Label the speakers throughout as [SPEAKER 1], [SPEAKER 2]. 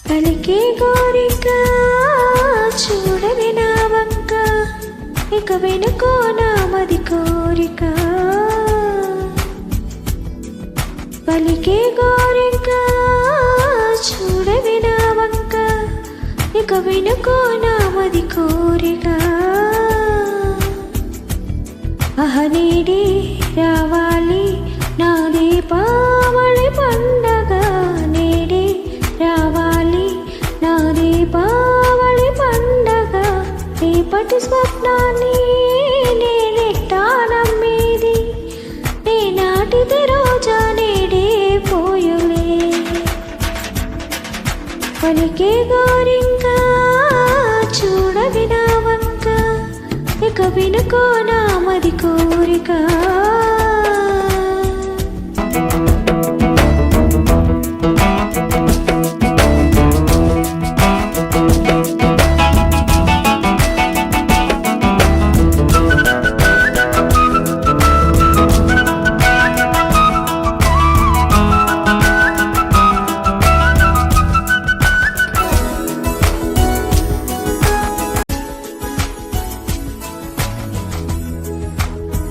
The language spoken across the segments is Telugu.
[SPEAKER 1] పలికే కోరిక చూడని నా వంక, ఇక వెనుకో నామది కోరిక. పలికే కోరిక చూడని నా వంక, ఇక వెనుకో నామది కోరిక. అహనేడి రావాలి నా దీపావళి పండగ, నేడే రావాలి నా దీపావళి పండగ. రేపటి స్వప్నాన్ని నేనెట్టా నమ్మేది, నే నాటిది రోజా నేడే పోయులే. పలికే గోరింకా చూడవి నా వంక, ఇక వినుకో నామది కోరిక.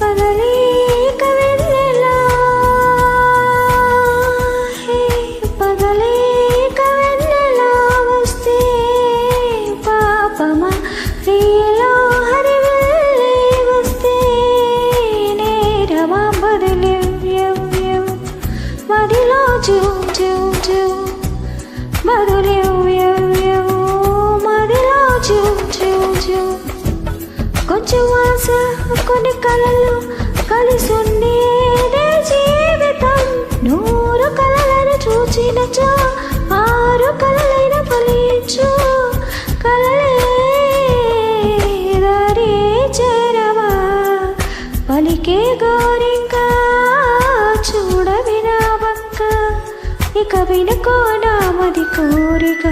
[SPEAKER 1] పగలేక వెన్నెలా, పగలేక వెన్నెలా వస్తే పాపమా, ప్రియలో హరివెల్లే వస్తే నేరమా. బదులేవ్యవ్యవ్ మదిలో జూ జూ జూ, బదులేవ్యవ్యవ్ మదిలో జూ జూ జూ. కొంచెం ఆశ కొన్ని కలలు కలిసుండేదే జీవితం. 100 కలలను చూచినచో 6 కలలైన ఫలించు. కలలే దారి చేరవా, పలికే గోరింకా చూడవి నా వంక, ఇక వినుకో నామది కోరిక.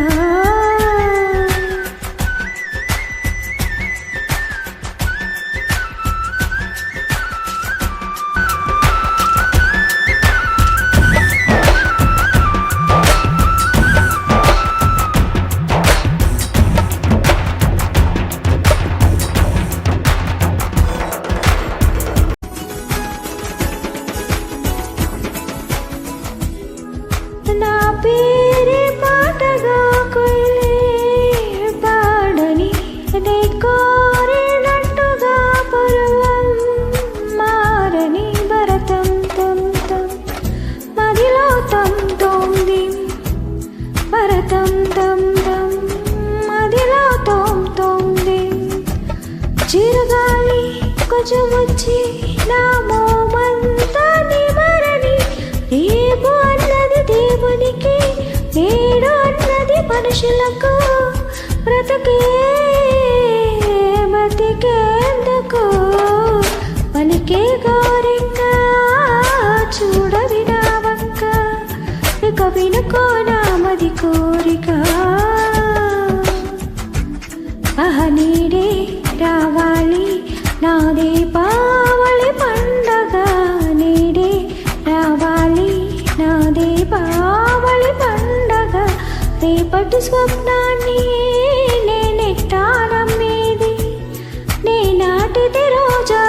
[SPEAKER 1] నా పేరే పాటగా కొయిలే పాడని, నే కోరినట్టుగా పరువం మారని. భరతం తం తం మదిలో తం తోంది, భరతం తం తం మదిలో తోం తోంది. చిరుగాలి కొంచెం వచ్చి నా మోమంతా నిమరని. రేపు అన్నది దేవునికి, నేడు అన్నది మనుషులకు. బ్రతుకే బతికేందుకు, పలికే గోరింకా చూడవి నా వంక, ఇక వినుకో నామది కోరిక. అహనీడే రావాలి నా దీపావళి పండగ, నేడే రావాలి నా దీపావళి పండగ. రేపటి స్వప్నాన్ని నేనెట్టా నమ్మేది, నే నాటిది రోజా